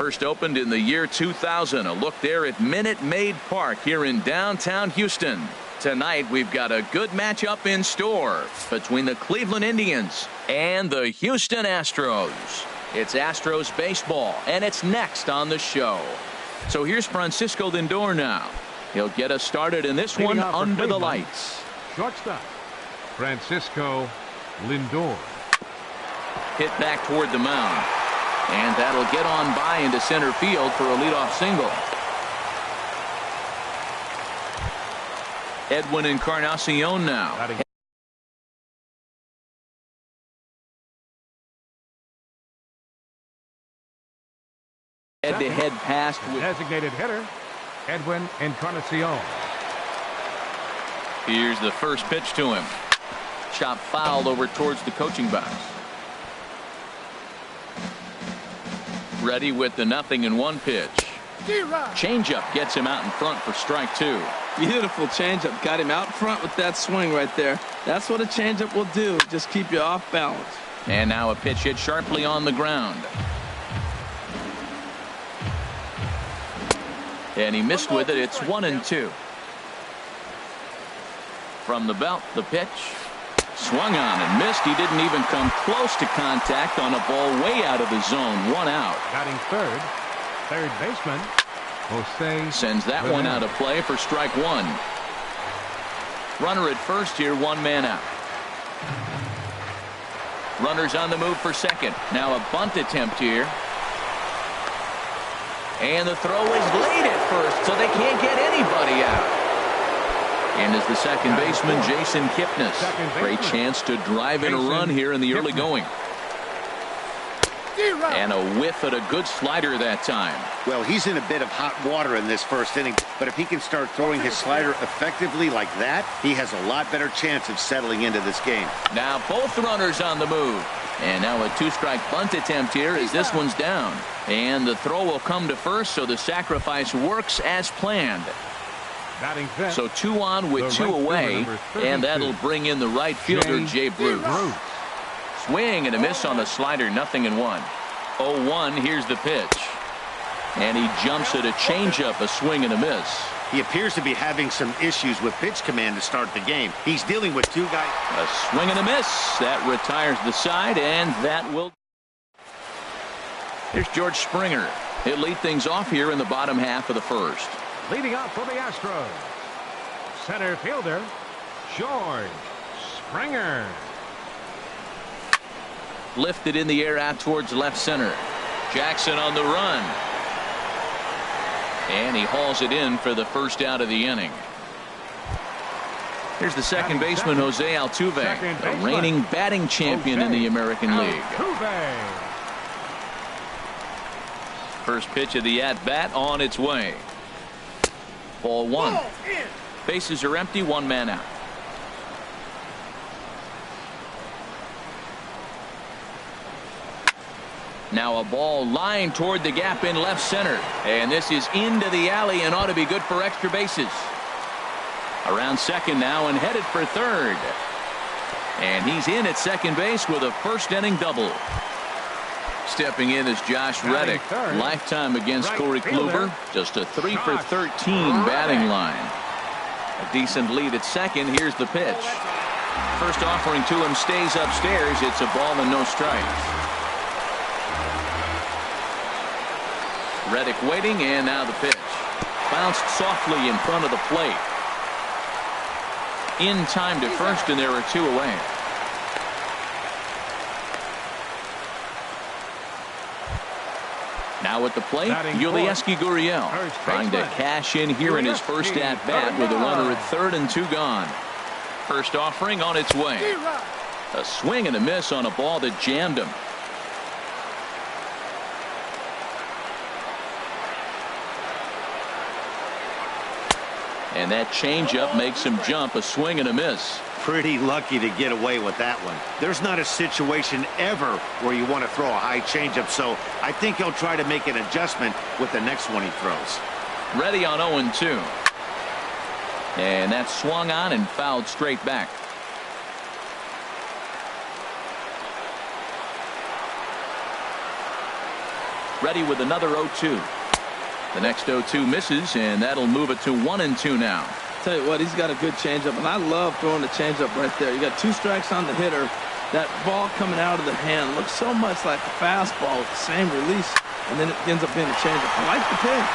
First opened in the year 2000. A look there at Minute Maid Park here in downtown Houston. Tonight we've got a good matchup in store between the Cleveland Indians and the Houston Astros. It's Astros baseball, and it's next on the show. So here's Francisco Lindor now. He'll get us started in this one under the lights. Shortstop, Francisco Lindor. Hit back toward the mound. And that'll get on by into center field for a leadoff single. Edwin Encarnacion now. Head-to-head pass with designated hitter, Edwin Encarnacion. Here's the first pitch to him. Chop fouled over towards the coaching box. Ready with the 0-1 pitch. Changeup gets him out in front for strike two. Beautiful changeup. Got him out front with that swing right there. That's what a changeup will do. Just keep you off balance. And now a pitch hit sharply on the ground. And he missed with it. It's 1-2. From the belt, the pitch. Swung on and missed. He didn't even come close to contact on a ball way out of the zone. One out. Batting third baseman Jose sends that one out of play for strike one. Runner at first here, one man out. Runners on the move for second. Now a bunt attempt here. And the throw is late at first, so they can't get anybody out. And as the second baseman, Jason Kipnis. Great chance to drive in a run here in the early going. And a whiff at a good slider that time. Well, he's in a bit of hot water in this first inning, but if he can start throwing his slider effectively like that, he has a lot better chance of settling into this game. Now both runners on the move. And now a two-strike bunt attempt here as this one's down. And the throw will come to first, so the sacrifice works as planned. So 2 on with 2 away, and that'll bring in the right fielder, Jay Bruce. Swing and a miss on the slider, 0-1. 0-1, here's the pitch. And he jumps at a changeup, a swing and a miss. He appears to be having some issues with pitch command to start the game. He's dealing with 2 guys. A swing and a miss. That retires the side, and that will. Here's George Springer. He'll lead things off here in the bottom half of the first. Leading off for the Astros, center fielder George Springer. Lifted in the air out towards left center. Jackson on the run. And he hauls it in for the first out of the inning. Here's the second baseman, Jose Altuve, the reigning batting champion in the American League. First pitch of the at-bat on its way. Ball one. Bases are empty, one man out. Now a ball lined toward the gap in left center. And this is into the alley and ought to be good for extra bases. Around second now and headed for third. And he's in at second base with a first inning double. Stepping in is Josh Reddick. Lifetime against Corey Kluber. Just a 3 for 13 batting line. A decent lead at second. Here's the pitch. First offering to him stays upstairs. It's a ball and no strikes. Reddick waiting, and now the pitch. Bounced softly in front of the plate. In time to first, and there are 2 away. Now at the plate, Yulieski Gurriel trying to cash in here in his first at-bat with a runner at third and 2 gone. First offering on its way. A swing and a miss on a ball that jammed him. And that changeup makes him jump, a swing and a miss. Pretty lucky to get away with that one. There's not a situation ever where you want to throw a high changeup, so I think he'll try to make an adjustment with the next one he throws. Ready on 0-2. And that swung on and fouled straight back. ready with another 0-2. The next 0-2 misses, and that'll move it to 1-2 now. Tell you what, he's got a good changeup, and I love throwing the changeup right there. You got 2 strikes on the hitter. That ball coming out of the hand looks so much like a fastball with the same release, and then it ends up being a changeup. I like the pitch.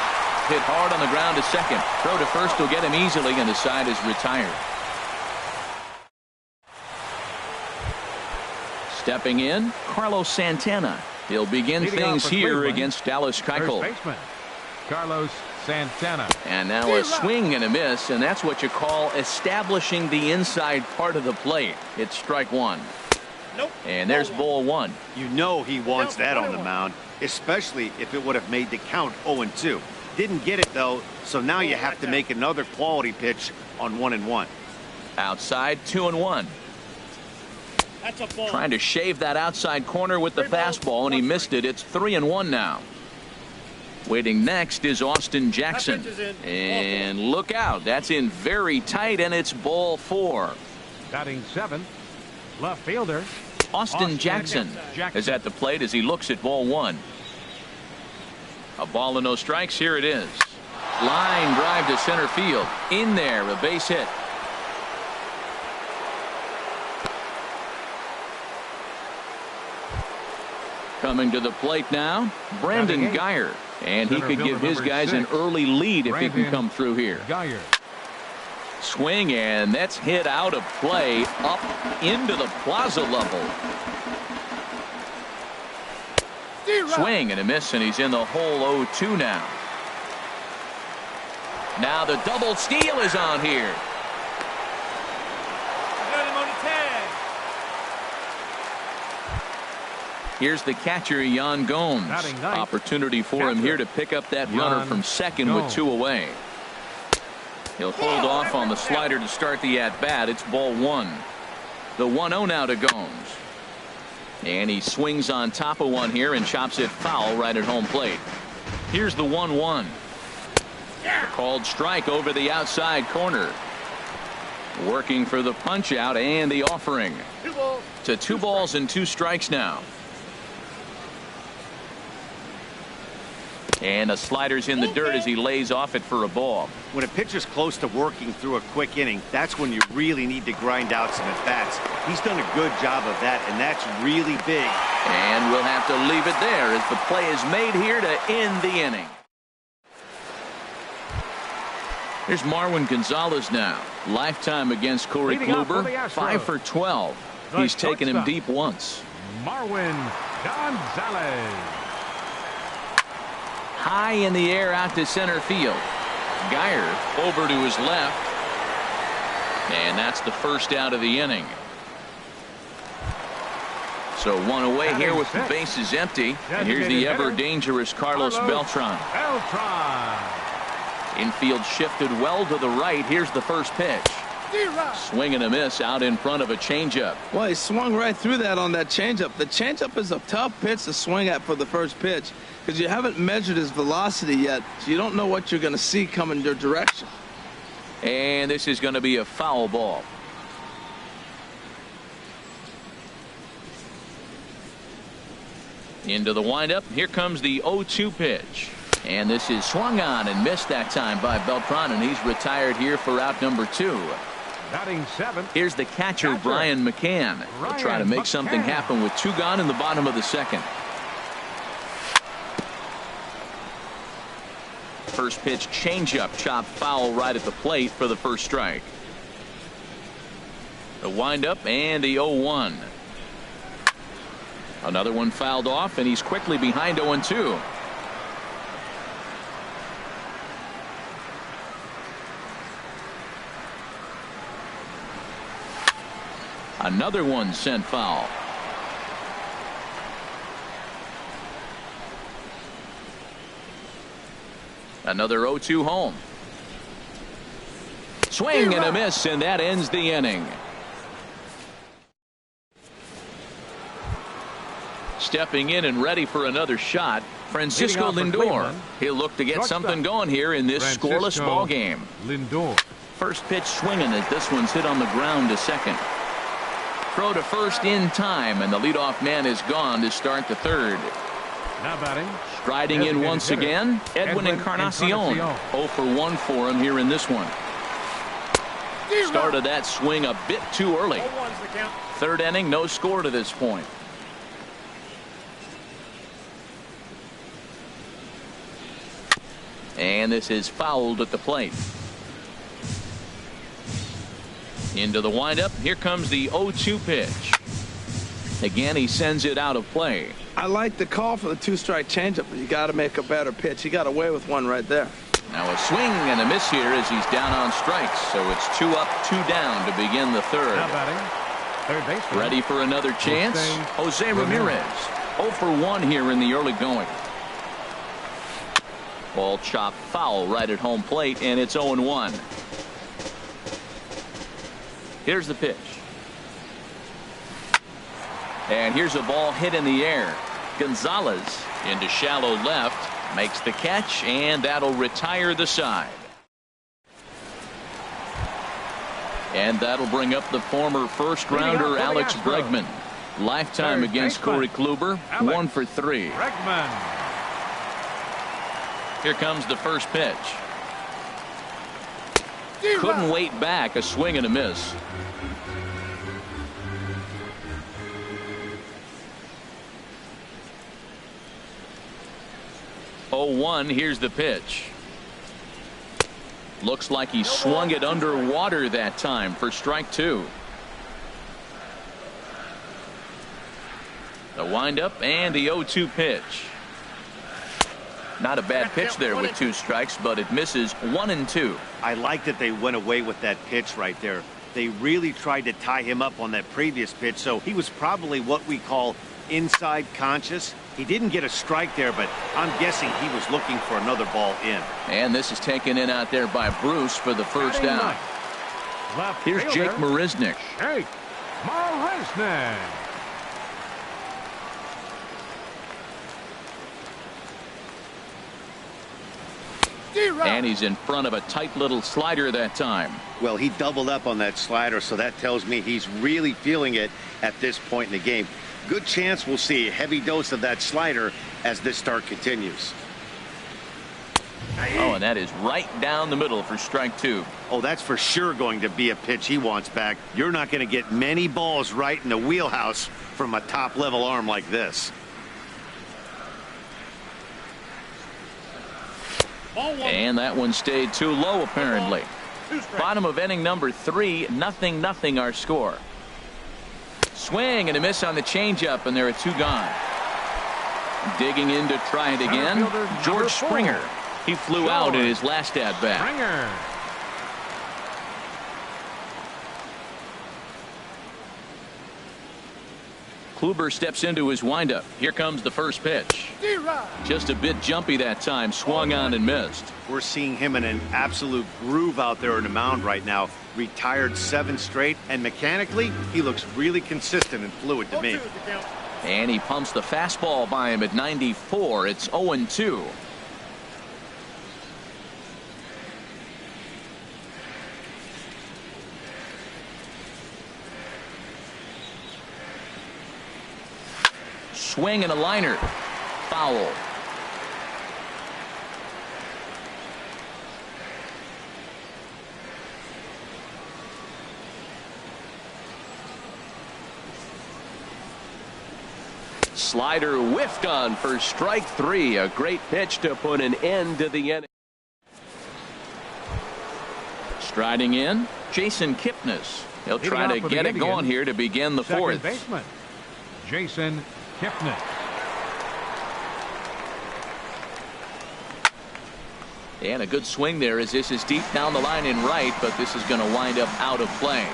Hit hard on the ground to second. Throw to first will get him easily, and the side is retired. Stepping in, Carlos Santana. He'll begin things here against Dallas Keuchel. First baseman, Carlos Santana. And now a swing and a miss, and that's what you call establishing the inside part of the plate. It's strike one. Nope. And there's ball one. You know he wants that on the mound, especially if it would have made the count 0-2. Didn't get it, though, so now you have to make another quality pitch on 1-1. Outside, 2-1. That's a ball. Trying to shave that outside corner with the fastball, and he missed it. It's 3-1 now. Waiting next is Austin Jackson. And look out. That's in very tight, and it's ball 4. Batting 7th, left fielder Austin Jackson is at the plate as he looks at ball 1. A ball and no strikes. Here it is. Line drive to center field. In there, a base hit. Coming to the plate now, Brandon Geyer. And he could give his guys an early lead if he can come through here. Swing, and that's hit out of play up into the plaza level. Swing and a miss, and he's in the hole 0-2 now. Now the double steal is on here. Here's the catcher, Yan Gomes. Opportunity for him here to pick up that runner from second with 2 away. He'll hold off on the slider to start the at-bat. It's ball 1. The 1-0 now to Gomes. And he swings on top of one here and chops it foul right at home plate. Here's the 1-1. Called strike over the outside corner. Working for the punch out and the offering. To 2 balls and 2 strikes now. And the slider's in the dirt as he lays off it for a ball. When a pitcher's close to working through a quick inning, that's when you really need to grind out some at-bats. He's done a good job of that, and that's really big. And we'll have to leave it there as the play is made here to end the inning. Here's Marwin Gonzalez now. Lifetime against Corey Kluber. 5 for 12. He's taken him deep once. Marwin Gonzalez. High in the air out to center field. Geyer over to his left. And that's the first out of the inning. So 1 away here with the bases empty. And here's the ever dangerous Carlos Beltran. Infield shifted well to the right. Here's the first pitch. Swing and a miss out in front of a changeup. Well, he swung right through that on that changeup. The changeup is a tough pitch to swing at for the first pitch because you haven't measured his velocity yet, so you don't know what you're going to see coming your direction. And this is going to be a foul ball. Into the windup. Here comes the 0-2 pitch. And this is swung on and missed that time by Beltran, and he's retired here for out number 2. Batting 7th. Here's the catcher, Brian McCann. He'll try to make something happen with 2 gone in the bottom of the second. First pitch changeup, chopped foul right at the plate for the first strike. The windup and the 0-1. Another one fouled off, and he's quickly behind 0-2. Another one sent foul. Another 0-2 home. Swing and a miss, and that ends the inning. Stepping in and ready for another shot, Francisco Lindor. He'll look to get something going here in this scoreless ball game. Lindor. First pitch swinging as this one's hit on the ground to second. Throw to first in time, and the leadoff man is gone to start the third. Now batting. Striding in once again, Edwin Encarnacion. 0 for 1 for him here in this one. Started that swing a bit too early. 0-1's the count. Third inning, no score to this point. And this is fouled at the plate. Into the windup. Here comes the 0-2 pitch. Again, he sends it out of play. I like the call for the 2-strike changeup, but you got to make a better pitch. He got away with one right there. Now a swing and a miss here as he's down on strikes. So it's 2 up, 2 down to begin the third. Now batting. Third baseman. Ready for another chance. Jose Ramirez. 0 for 1 here in the early going. Ball chopped foul right at home plate, and it's 0-1. Here's the pitch. And here's a ball hit in the air. Gonzalez into shallow left, makes the catch, and that'll retire the side. And that'll bring up the former first-rounder Alex Bregman. Lifetime against Corey Kluber, 1 for 3. Bregman. Here comes the first pitch. Couldn't wait back, a swing and a miss. Here's the pitch. Looks like he swung it underwater that time for strike 2. The windup and the 0-2 pitch. Not a bad pitch there with 2 strikes, but it misses 1 and 2. I like that they went away with that pitch right there. They really tried to tie him up on that previous pitch, so he was probably what we call inside conscious. He didn't get a strike there, but I'm guessing he was looking for another ball in. And this is taken in out there by Bruce for the first down. Here's Jake Marisnick. Jake Marisnick. And he's in front of a tight little slider that time. Well, he doubled up on that slider, so that tells me he's really feeling it at this point in the game. Good chance we'll see a heavy dose of that slider as this start continues. Oh, and that is right down the middle for strike 2. Oh, that's for sure going to be a pitch he wants back. You're not going to get many balls right in the wheelhouse from a top-level arm like this. And that one stayed too low, apparently. Bottom of inning number 3, 0-0 our score. Swing and a miss on the changeup, and there are 2 gone. Digging in to try it again, George Springer. He flew out in his last at-bat. Springer. Kluber steps into his windup. Here comes the first pitch. Just a bit jumpy that time, swung on and missed. We're seeing him in an absolute groove out there in the mound right now. Retired 7 straight, and mechanically, he looks really consistent and fluid to me. And he pumps the fastball by him at 94. It's 0-2. Swing and a liner. Foul. Slider whiffed on for strike 3. A great pitch to put an end to the inning. Striding in, Jason Kipnis. He'll try to get it going here to begin the 4th. Second baseman, Jason Kipnis. And a good swing there as this is deep down the line in right, but this is going to wind up out of play.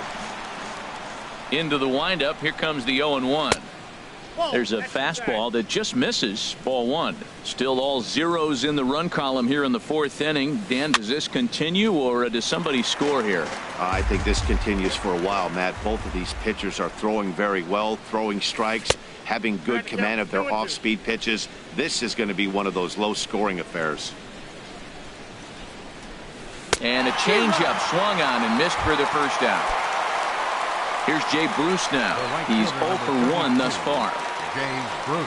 Into the windup. Here comes the 0-1. There's a fastball that just misses. Ball 1. Still all zeros in the run column here in the 4th inning. Dan, does this continue or does somebody score here? I think this continues for a while, Matt. Both of these pitchers are throwing very well, throwing strikes, having good command of their off-speed pitches. This is going to be one of those low-scoring affairs. And a changeup swung on and missed for the first out. Here's Jay Bruce now. He's 0 for 1 thus far.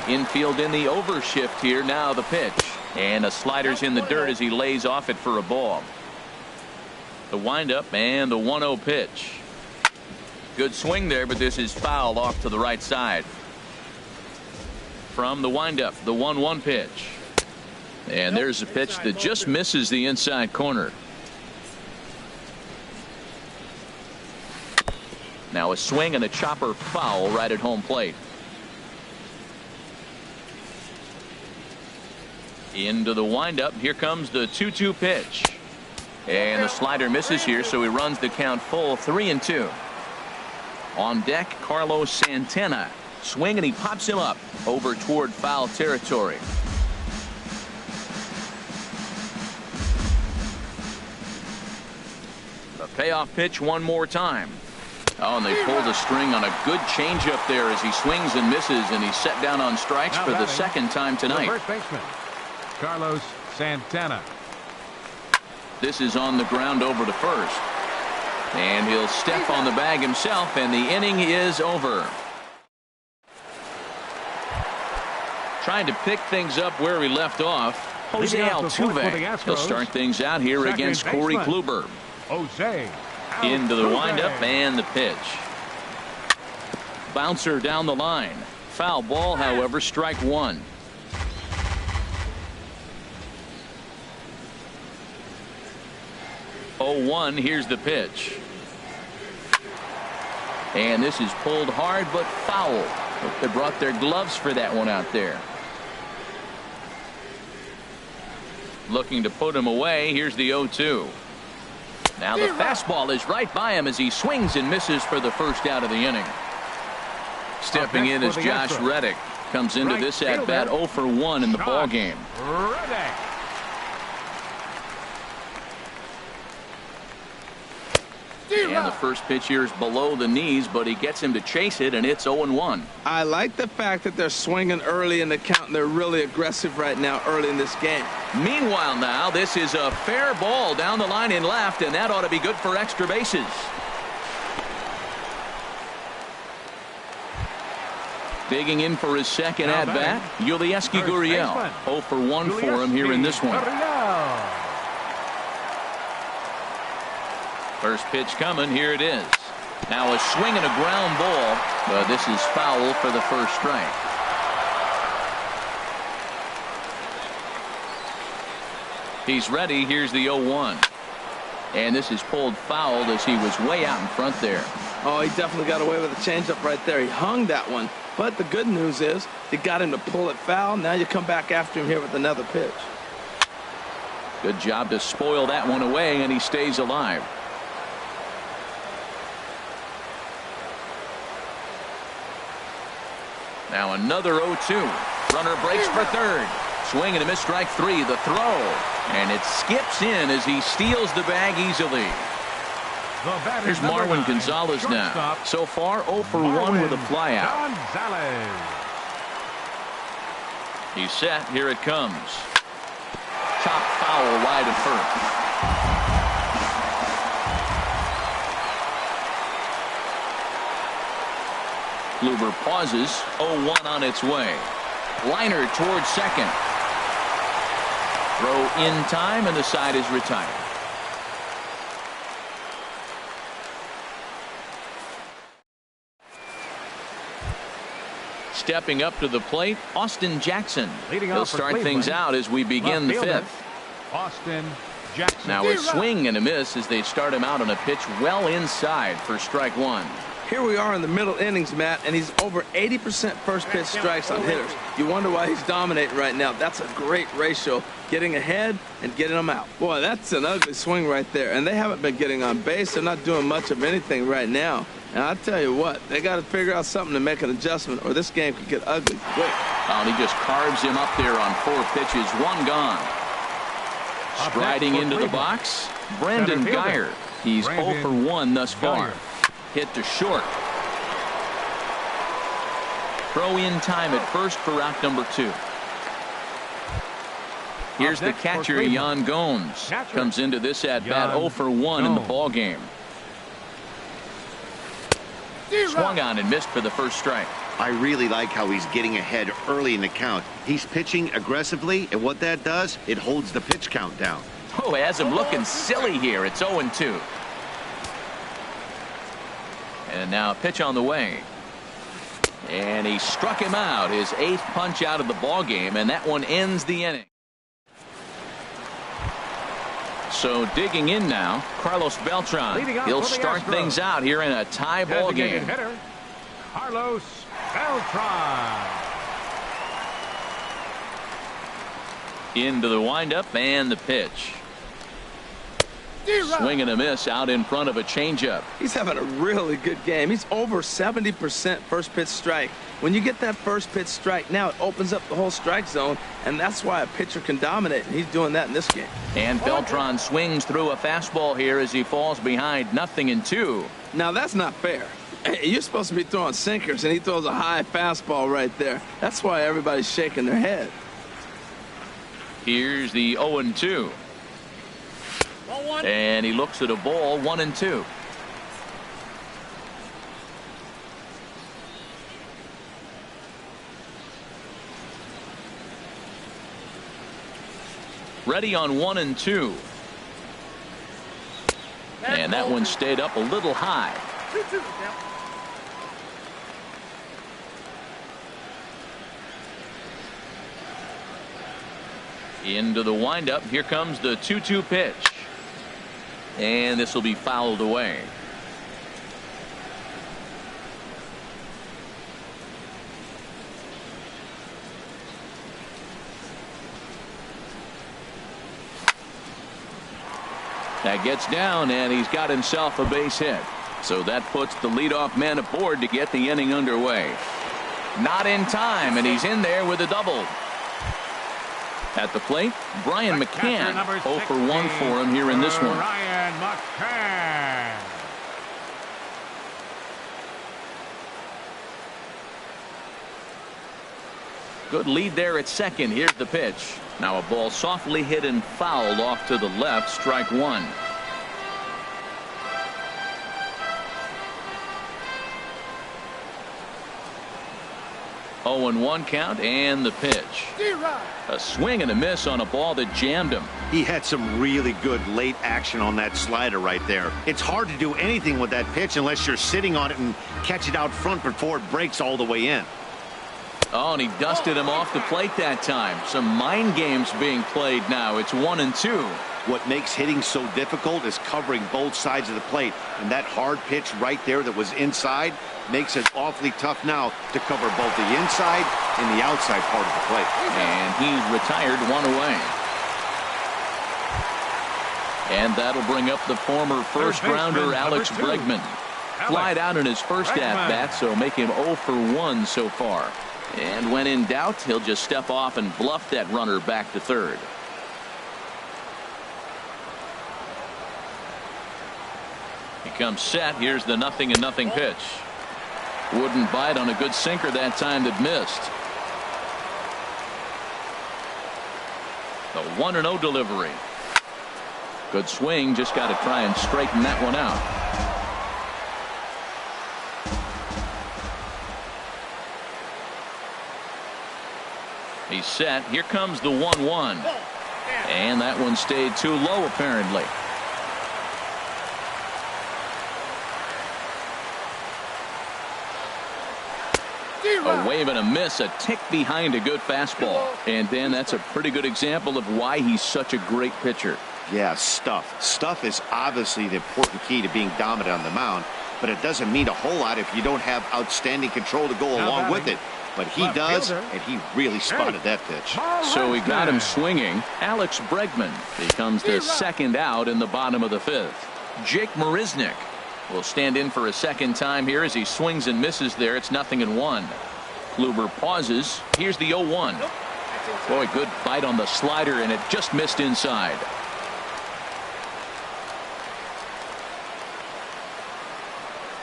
Infield in the overshift here. Now the pitch. And a slider's in the dirt as he lays off it for a ball. The windup and the 1-0 pitch. Good swing there, but this is foul off to the right side. From the windup, the 1-1 pitch. And there's a pitch that just misses the inside corner. Now a swing and a chopper foul right at home plate. Into the windup. Here comes the 2-2 pitch. And the slider misses here, so he runs the count full 3-2. On deck, Carlos Santana. Swing and he pops him up over toward foul territory. The payoff pitch one more time. Oh, and they pulled a string on a good changeup there as he swings and misses, and he's set down on strikes for the second time tonight. First baseman, Carlos Santana. This is on the ground over to first. And he'll step on the bag himself, and the inning is over. Trying to pick things up where he left off, Jose Altuve. He'll start things out here against Corey Kluber. Jose Into the windup and the pitch. Bouncer down the line. Foul ball, however, strike one. Oh, 1. Here's the pitch. And this is pulled hard but foul. They brought their gloves for that one out there. Looking to put him away. Here's the 0-2. Now the fastball is right by him as he swings and misses for the first out of the inning. Stepping in is Josh Reddick. Comes into this at bat 0 for 1 in the ball game. And the first pitch here is below the knees, but he gets him to chase it, and it's 0-1. I like the fact that they're swinging early in the count, and they're really aggressive right now early in this game. Meanwhile now, this is a fair ball down the line in left, and that ought to be good for extra bases. Digging in for his second at-bat, Yulieski Gurriel. 0 for 1 for him here in this one. First pitch coming. Here it is. Now a swing and a ground ball, but this is foul for the first strike. He's ready. Here's the 0-1. And this is pulled foul as he was way out in front there. Oh, he definitely got away with a changeup right there. He hung that one. But the good news is they got him to pull it foul. Now you come back after him here with another pitch. Good job to spoil that one away, and he stays alive. Now another 0-2. Runner breaks for third. Swing and a miss, strike 3. The throw. And it skips in as he steals the bag easily. Here's Marwin Gonzalez now. So far 0 for 1 with a flyout. He's set. Here it comes. Chop foul wide of first. Kluber pauses. 0-1 on its way. Liner towards second. Throw in time, and the side is retired. Stepping up to the plate, Austin Jackson. He'll start things out as we begin the fifth. Austin Jackson. Now a swing and a miss as they start him out on a pitch well inside for strike 1. Here we are in the middle innings, Matt, and he's over 80% first pitch strikes on hitters. You wonder why he's dominating right now. That's a great ratio, getting ahead and getting them out. Boy, that's an ugly swing right there, and they haven't been getting on base. They're not doing much of anything right now. And I'll tell you what, they got to figure out something to make an adjustment, or this game could get ugly quick. Oh, and he just carves him up there on 4 pitches, 1 gone. Striding into the box, Brandon Guyer. He's 0 for 1 thus far. Hit to short. Throw in time at first for out number 2. Here's the catcher, Yan Gomes. Comes into this at bat 0 for 1 in the ball game. Swung on and missed for the first strike. I really like how he's getting ahead early in the count. He's pitching aggressively, and what that does, it holds the pitch count down. Oh, it has him looking silly here. It's 0-2. And now a pitch on the way. And he struck him out, his 8th punch out of the ball game, and that one ends the inning. So digging in now, Carlos Beltran. He'll start things out here in a tie ball game. Hitter, Carlos Beltran. Into the windup and the pitch. Swing and a miss out in front of a changeup. He's having a really good game. He's over 70% first pitch strike. When you get that first pitch strike, now it opens up the whole strike zone, and that's why a pitcher can dominate, and he's doing that in this game. And Beltran swings through a fastball here as he falls behind 0-2. Now, that's not fair. You're supposed to be throwing sinkers, and he throws a high fastball right there. That's why everybody's shaking their head. Here's the 0-2. And he looks at a ball, 1-2. Ready on 1-2. And that one stayed up a little high. Into the windup. Here comes the 2-2 pitch. And this will be fouled away. That gets down, and he's got himself a base hit. So that puts the leadoff man aboard to get the inning underway. Not in time, and he's in there with a double. At the plate, Brian McCann. 0 for 1 for him here in this one. Brian McCann. Good lead there at second. Here's the pitch. Now a ball softly hit and fouled off to the left. Strike one. Oh, 0-1 count and the pitch. A swing and a miss on a ball that jammed him. He had some really good late action on that slider right there. It's hard to do anything with that pitch unless you're sitting on it and catch it out front before it breaks all the way in. Oh, and he dusted him off the plate that time. Some mind games being played now. It's 1-2. What makes hitting so difficult is covering both sides of the plate, and that hard pitch right there that was inside makes it awfully tough now to cover both the inside and the outside part of the plate. And he's retired one away. And that'll bring up the former first-rounder Alex Bregman. Flied out in his first at-bat, so make him 0 for 1 so far. And when in doubt, he'll just step off and bluff that runner back to third. He comes set. Here's the 0-0 pitch. Wouldn't bite on a good sinker that time that missed. The 1-0 delivery. Good swing. Just got to try and straighten that one out. He's set. Here comes the 1-1. And that one stayed too low apparently. A wave and a miss, a tick behind a good fastball. And then that's a pretty good example of why he's such a great pitcher. Yeah, stuff. Stuff is obviously the important key to being dominant on the mound, but it doesn't mean a whole lot if you don't have outstanding control to go along with it. But he does, and he really spotted that pitch. So he got him swinging. Alex Bregman becomes the second out in the bottom of the fifth. Jake Marisnick will stand in for a second time here as he swings and misses there. It's 0-1. Kluber pauses. Here's the 0-1. Boy, good bite on the slider, and it just missed inside.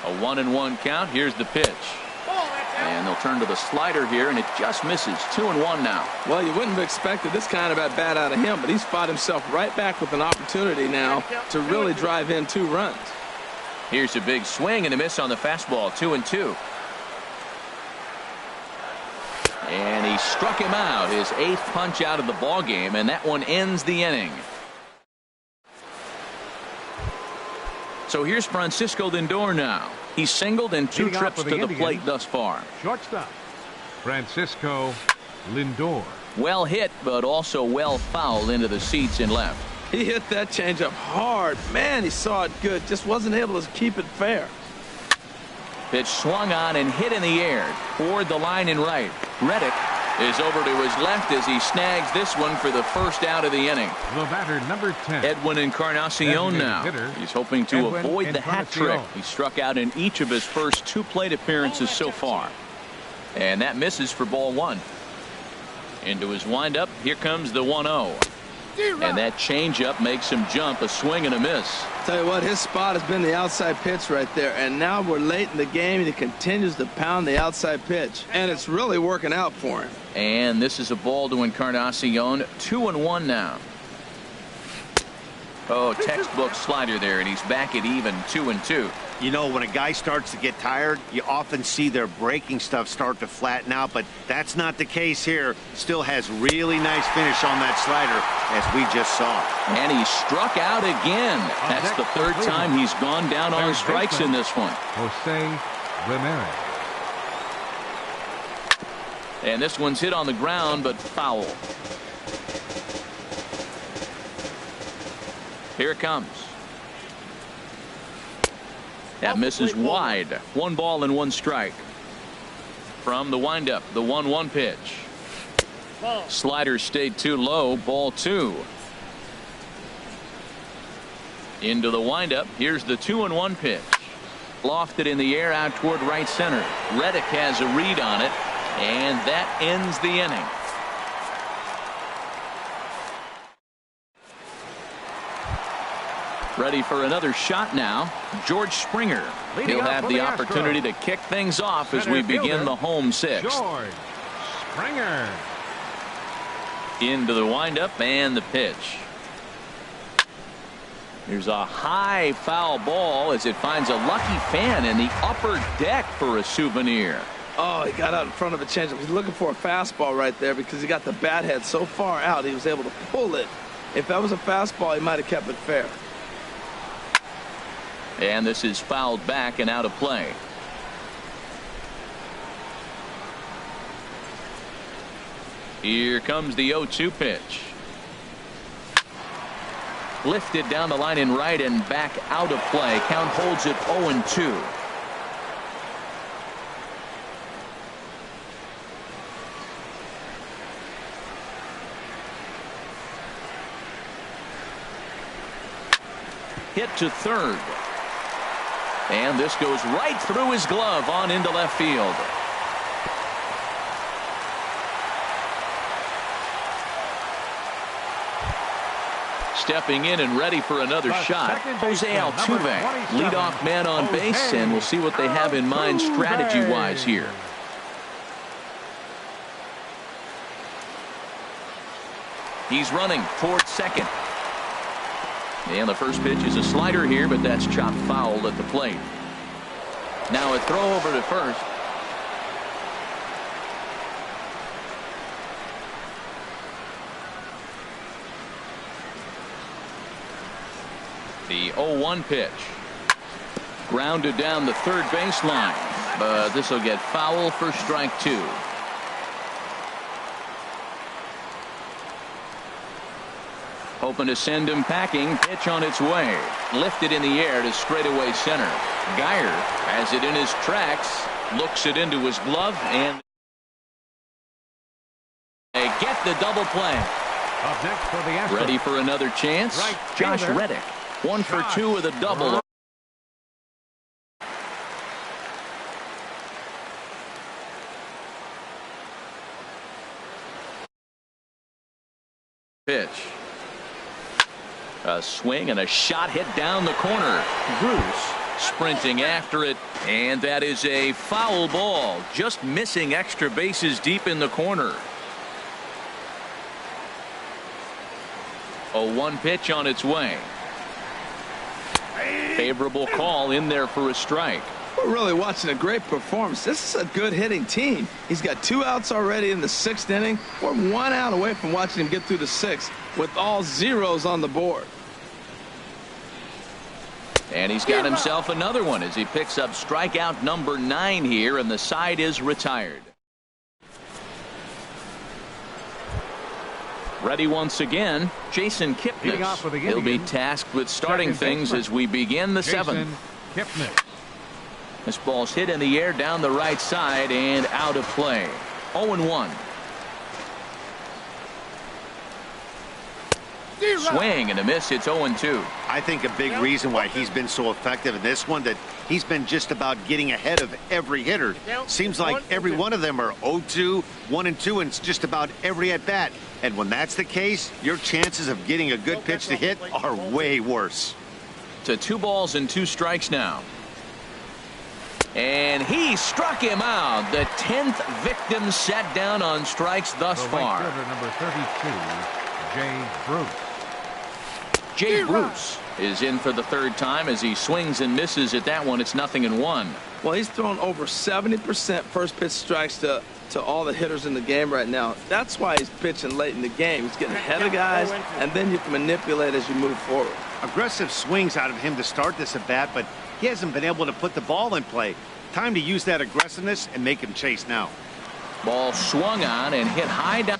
A 1-1 count. Here's the pitch. And they'll turn to the slider here, and it just misses. 2-1 now. Well, you wouldn't have expected this kind of at bat out of him, but he's fought himself right back with an opportunity now to really drive in 2 runs. Here's a big swing and a miss on the fastball. 2-2. And he struck him out, his 8th punch out of the ball game, and that one ends the inning. So here's Francisco Lindor now. He's singled in 2 trips to the plate thus far. Shortstop, Francisco Lindor. Well hit, but also well fouled into the seats in left. He hit that changeup hard. Man, he saw it good. Just wasn't able to keep it fair. Pitch swung on and hit in the air toward the line in right. Reddick is over to his left as he snags this one for the first out of the inning. The batter, number 10. Edwin Encarnacion now. He's hoping to avoid the hat trick. He struck out in each of his first 2 plate appearances so far. And that misses for ball 1. Into his windup. Here comes the 1-0. And that changeup makes him jump. A swing and a miss. Tell you what, his spot has been the outside pitch right there. And now we're late in the game, and he continues to pound the outside pitch. And it's really working out for him. And this is a ball to Encarnacion. 2-1 now. Oh, textbook slider there, and he's back at even 2-2. You know, when a guy starts to get tired, you often see their breaking stuff start to flatten out, but that's not the case here. Still has really nice finish on that slider, as we just saw. And he struck out again. That's the 3rd time he's gone down on strikes in this one. Jose Ramirez. And this one's hit on the ground, but foul. Here it comes. That misses wide. 1 ball and 1 strike. From the windup, the 1-1 pitch. Slider stayed too low. Ball 2. Into the windup. Here's the 2-1 pitch. Lofted in the air out toward right center. Reddick has a read on it, and that ends the inning. Ready for another shot now. George Springer. He'll have the opportunity to kick things off as we begin the home 6th. George Springer. Into the windup and the pitch. Here's a high foul ball as it finds a lucky fan in the upper deck for a souvenir. Oh, he got out in front of a changeup. He's looking for a fastball right there because he got the bat head so far out he was able to pull it. If that was a fastball, he might have kept it fair. And this is fouled back and out of play. Here comes the 0-2 pitch. Lifted down the line in right and back out of play. Count holds it 0-2. Hit to 3rd. And this goes right through his glove on into left field. Stepping in and ready for another shot, Jose Altuve, leadoff man on base, and we'll see what they have in mind strategy-wise here. He's running towards second. And the first pitch is a slider here, but that's chopped foul at the plate. Now a throw over to first. The 0-1 pitch. Grounded down the 3rd baseline, but this will get foul for strike 2. Hoping to send him packing. Pitch on its way. Lifted in the air to straightaway center. Geyer has it in his tracks. Looks it into his glove, and they get the double play. Up next for the Astros. Ready for another chance. Right Josh fielder. Reddick. 1 for 2 with a double. Pitch. A swing and a shot hit down the corner. Bruce sprinting after it, and that is a foul ball, just missing extra bases deep in the corner. A 1 pitch on its way. Favorable call in there for a strike. We're really watching a great performance. This is a good hitting team. He's got 2 outs already in the 6th inning. We're 1 out away from watching him get through the 6th with all zeros on the board. And he's got himself another one as he picks up strikeout number 9 here, and the side is retired. Ready once again, Jason Kipnis. He'll be tasked with starting things as we begin the 7th. This ball's hit in the air down the right side and out of play. 0-1. Swing and a miss. It's 0-2. I think a big reason why he's been so effective in this one, that he's been just about getting ahead of every hitter. Seems like every one of them are 0-2, 1-2, and it's just about every at bat. And when that's the case, your chances of getting a good pitch to hit are way worse. To 2 balls and 2 strikes now. And he struck him out. The 10th victim set down on strikes thus far. Number 32, Jay Bruce. Jay Bruce is in for the 3rd time as he swings and misses at that one. It's 0-1. Well, he's thrown over 70% first pitch strikes to all the hitters in the game right now. That's why he's pitching late in the game. He's getting ahead of guys, and then you can manipulate as you move forward. Aggressive swings out of him to start this at bat, but he hasn't been able to put the ball in play. Time to use that aggressiveness and make him chase now. Ball swung on and hit high down.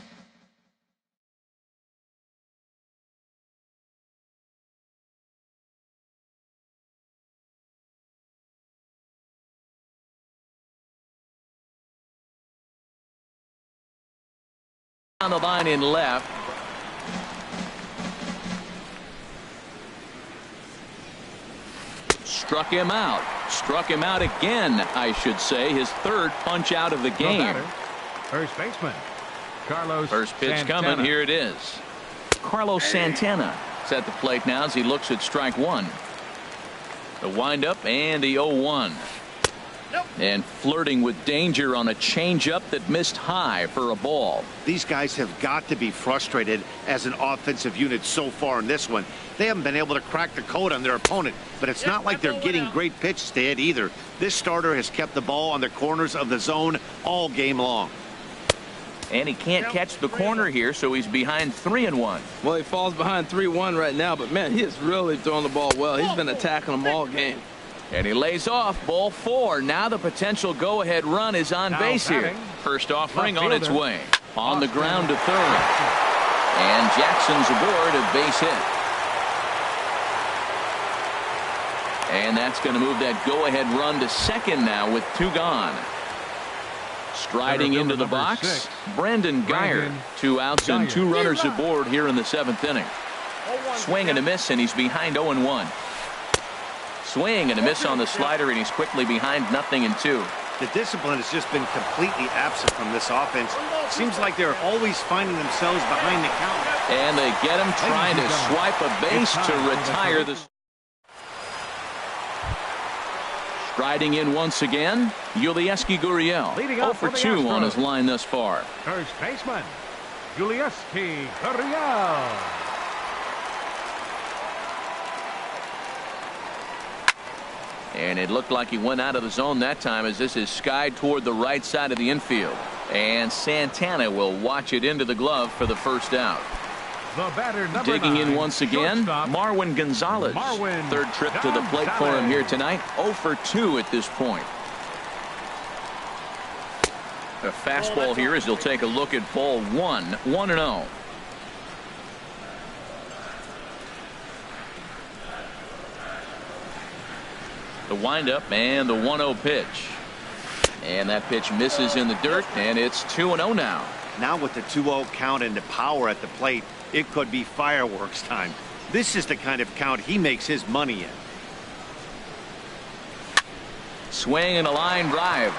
On the line in left. Struck him out. Struck him out again, I should say. His 3rd punch out of the game. First baseman, Carlos First pitch Santana. coming. Here it is. Carlos Santana is at the plate now as he looks at strike 1. The windup and the 0-1. And flirting with danger on a changeup that missed high for a ball. These guys have got to be frustrated as an offensive unit so far in this one. They haven't been able to crack the code on their opponent, but it's not like they're getting great pitches to hit either. This starter has kept the ball on the corners of the zone all game long. And he can't catch the corner here, so he's behind 3-1. Well, he falls behind 3-1 right now, but man, he is really throwing the ball well. He's been attacking them all game. And he lays off. Ball 4. Now the potential go-ahead run is on base here. First offering on its way. On the ground to 3rd. And Jackson's aboard a base hit. And that's going to move that go-ahead run to 2nd now with 2 gone. Striding into the box, Brandon Guyer. 2 outs and 2 runners aboard here in the 7th inning. Swing and a miss, and he's behind 0-1. Swing and a miss on the slider, and he's quickly behind 0-2. The discipline has just been completely absent from this offense. Seems like they're always finding themselves behind the count. And they get him trying to swipe a base to retire the. Striding in once again, Yulieski Gurriel. 0 for 2 on his line thus far. First baseman, Yulieski Gurriel. And it looked like he went out of the zone that time as this is skied toward the right side of the infield. And Santana will watch it into the glove for the 1st out. The batter, number Digging 9, in once again, Marwin Gonzalez. 3rd trip to the plate for him here tonight. 0 for 2 at this point. A fastball here as he'll take a look at ball 1. 1-0. The windup and the 1-0 pitch. And that pitch misses in the dirt, and it's 2-0 now. Now with the 2-0 count and the power at the plate, it could be fireworks time. This is the kind of count he makes his money in. Swing and a line drive.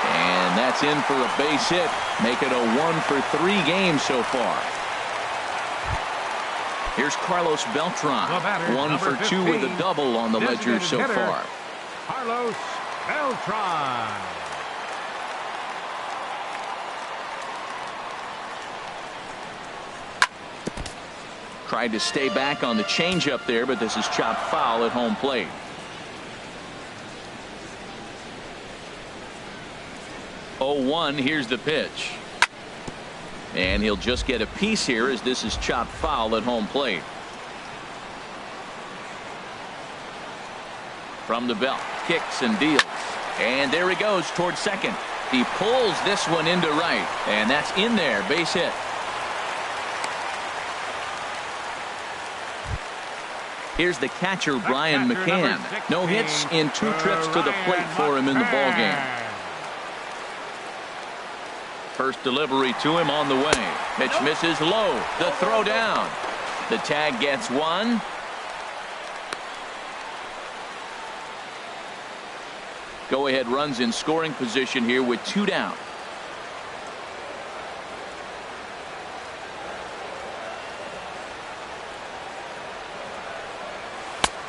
And that's in for a base hit. Make it a 1 for 3 game so far. Here's Carlos Beltran. 1 for 2 with a double on the ledger so far. Carlos Beltran. Tried to stay back on the changeup there, but this is chopped foul at home plate. 0-1. Here's the pitch. And he'll just get a piece here as this is chopped foul at home plate. From the belt, kicks and deals. And there he goes towards second. He pulls this one into right. And that's in there. Base hit. Here's the catcher, Brian McCann. No hits in 2 trips to the plate for him in the ballgame. First delivery to him on the way. Pitch misses low. The throw down. The tag gets 1. Go-ahead runs in scoring position here with 2 down.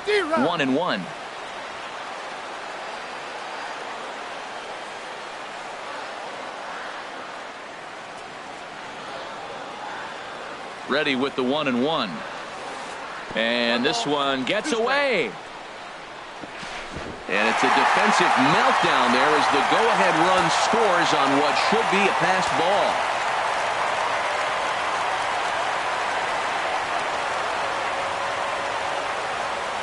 D-Rod. 1-1. Ready with the 1-1. And this one gets away. And it's a defensive meltdown there as the go-ahead run scores on what should be a pass ball.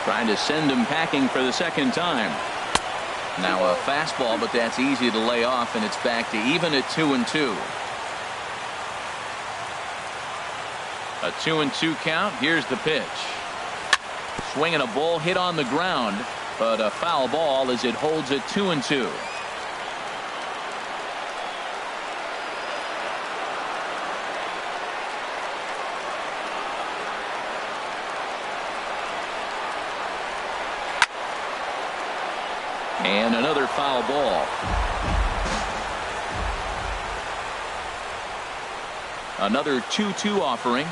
Trying to send him packing for the second time. Now a fastball, but that's easy to lay off, and it's back to even at 2-2. A 2-2 count. Here's the pitch. Swinging a ball hit on the ground, but a foul ball as it holds at 2-2. And another foul ball. Another 2-2 offering.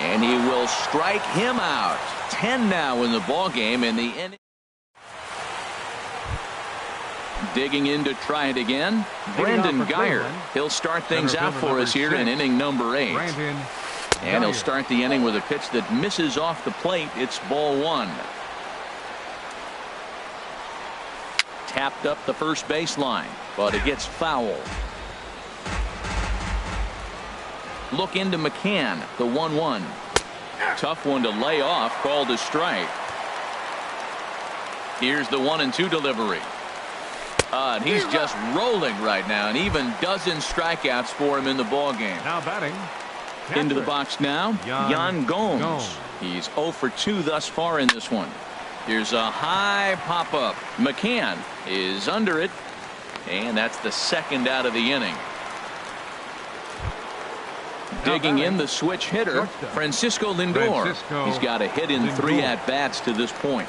And he will strike him out. 10 now in the ball game, and the inning. Digging in to try it again, Brandon Geyer. He'll start things out for us here in inning number 8. And he'll start the inning with a pitch that misses off the plate. It's ball 1. Tapped up the first baseline, but it gets foul. Look into McCann, the 1-1. Tough one to lay off, called a strike. Here's the 1-2 delivery. And he's just rolling right now, and even dozen strikeouts for him in the ball game. Now batting. Into the box now, Yan Gomes. He's 0 for 2 thus far in this one. Here's a high pop-up. McCann is under it, and that's the second out of the inning. Digging in, the switch hitter, Francisco Lindor. He's got a hit in 3 at-bats to this point.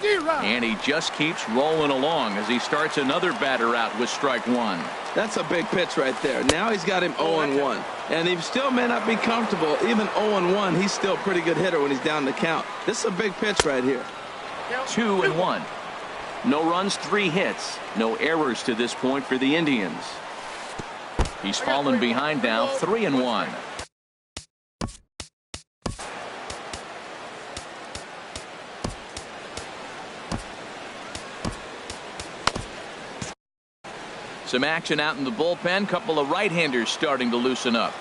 And he just keeps rolling along as he starts another batter out with strike 1. That's a big pitch right there. Now he's got him 0-1. And he still may not be comfortable. Even 0-1, he's still a pretty good hitter when he's down the count. This is a big pitch right here. 2-1. No runs, 3 hits. No errors to this point for the Indians. He's fallen behind now, 3-1. Some action out in the bullpen. Couple of right-handers starting to loosen up.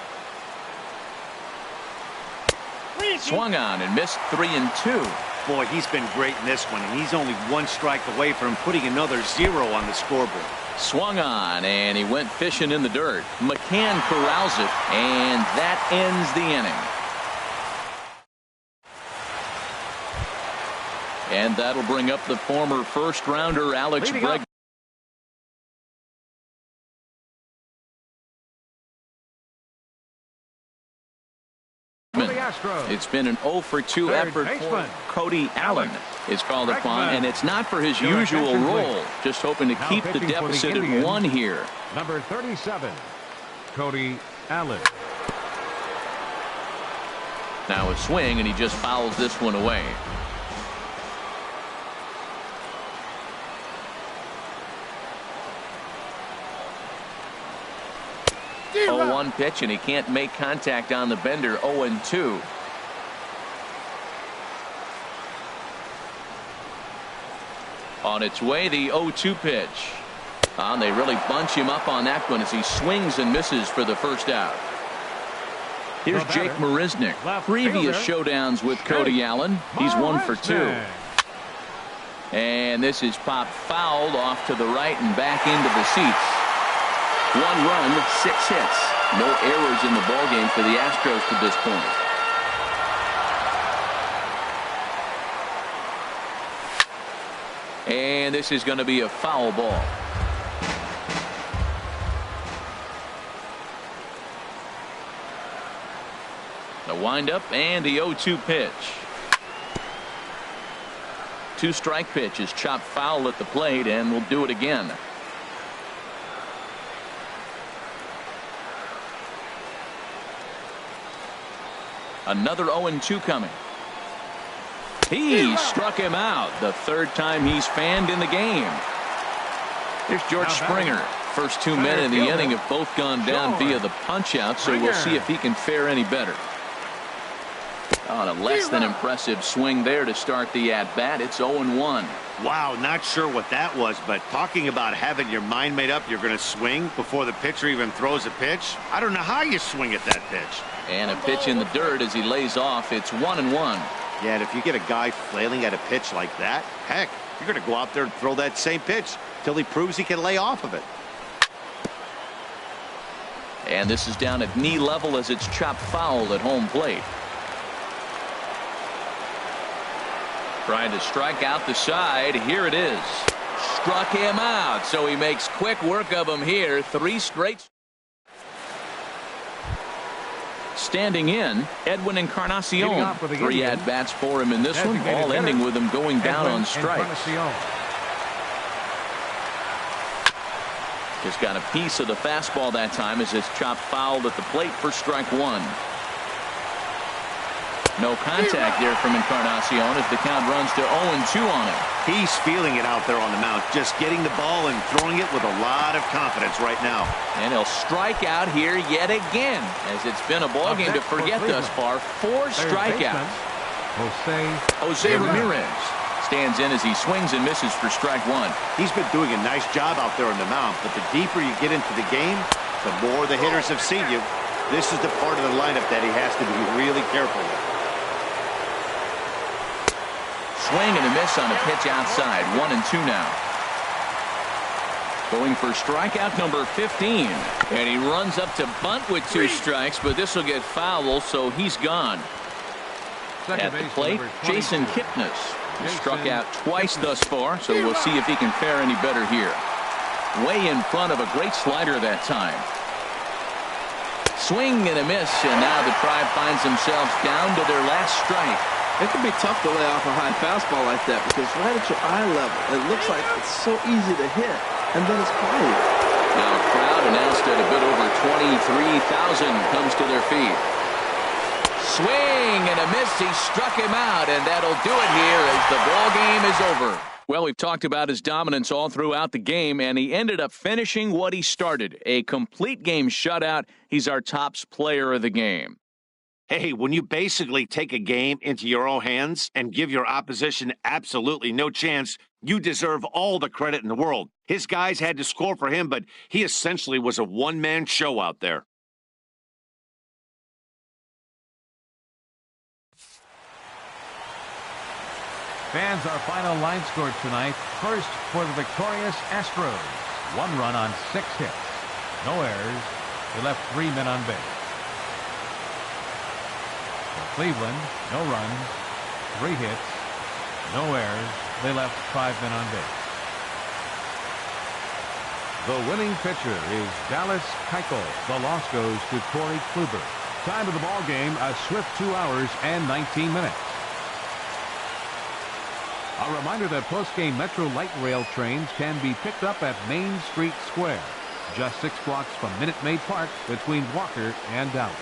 Swung on and missed 3-2. Boy, he's been great in this one, and he's only 1 strike away from putting another 0 on the scoreboard. Swung on, and he went fishing in the dirt. McCann corrals it, and that ends the inning. And that'll bring up the former first-rounder Alex Bregman. It's been an 0 for 2 effort for Cody Allen. It's called upon, and it's not for his usual role. Just hoping to keep the deficit at 1 here. Number 37, Cody Allen. Now a swing, and he just fouls this one away. 0-1 pitch, and he can't make contact on the bender. 0-2. On its way, the 0-2 pitch. And they really bunch him up on that one as he swings and misses for the first out. Here's Jake Marisnick. Previous showdowns with Cody Allen. He's 1 for 2. And this is popped fouled off to the right and back into the seats. 1 run, 6 hits. No errors in the ballgame for the Astros to this point. And this is going to be a foul ball. The windup and the 0-2 pitch. 2-strike pitch is chopped foul at the plate, and we'll do it again. Another 0-2 coming. He struck him out. The 3rd time he's fanned in the game. Here's George Springer. First 2 men in the inning have both gone down via the punch-out, so we'll see if he can fare any better. On a less than impressive swing there to start the at-bat. It's 0-1. Wow, not sure what that was, but talking about having your mind made up you're going to swing before the pitcher even throws a pitch. I don't know how you swing at that pitch. And a pitch in the dirt as he lays off. It's 1-1. Yeah, and if you get a guy flailing at a pitch like that, heck, you're going to go out there and throw that same pitch till he proves he can lay off of it. And this is down at knee level as it's chopped foul at home plate. Trying to strike out the side. Here it is. Struck him out, so he makes quick work of him here. 3 straight. Standing in, Edwin Encarnacion. 3 at-bats for him in this one, all ending with him going down on strikes. Just got a piece of the fastball that time as it's chopped fouled at the plate for strike 1. No contact there from Encarnacion as the count runs to 0-2 on him. He's feeling it out there on the mound, just getting the ball and throwing it with a lot of confidence right now. And he'll strike out here yet again, as it's been a ball game to forget thus far. 4 strikeouts. Jose Ramirez stands in as he swings and misses for strike 1. He's been doing a nice job out there on the mound, but the deeper you get into the game, the more the hitters have seen you. This is the part of the lineup that he has to be really careful with. Swing and a miss on a pitch outside. 1-2 now. Going for strikeout number 15. And he runs up to bunt with 2 strikes, but this will get foul, so he's gone. At the plate, Jason Kipnis. He struck out twice thus far, so we'll see if he can fare any better here. Way in front of a great slider that time. Swing and a miss, and now the Tribe finds themselves down to their last strike. It can be tough to lay off a high fastball like that because right at your eye level, it looks like it's so easy to hit, and then it's quiet. Now a crowd announced at a bit over 23,000 comes to their feet. Swing and a miss. He struck him out, and that'll do it here as the ball game is over. Well, we've talked about his dominance all throughout the game, and he ended up finishing what he started. A complete game shutout. He's our top player of the game. Hey, when you basically take a game into your own hands and give your opposition absolutely no chance, you deserve all the credit in the world. His guys had to score for him, but he essentially was a one-man show out there. Fans, our final line score tonight. First for the victorious Astros. 1 run on 6 hits. No errors. They left 3 men on base. For Cleveland, no runs, 3 hits, no errors. They left 5 men on base. The winning pitcher is Dallas Keuchel. The loss goes to Corey Kluber. Time of the ball game, a swift 2 hours and 19 minutes. A reminder that post-game Metro Light Rail trains can be picked up at Main Street Square, just 6 blocks from Minute Maid Park between Walker and Dallas.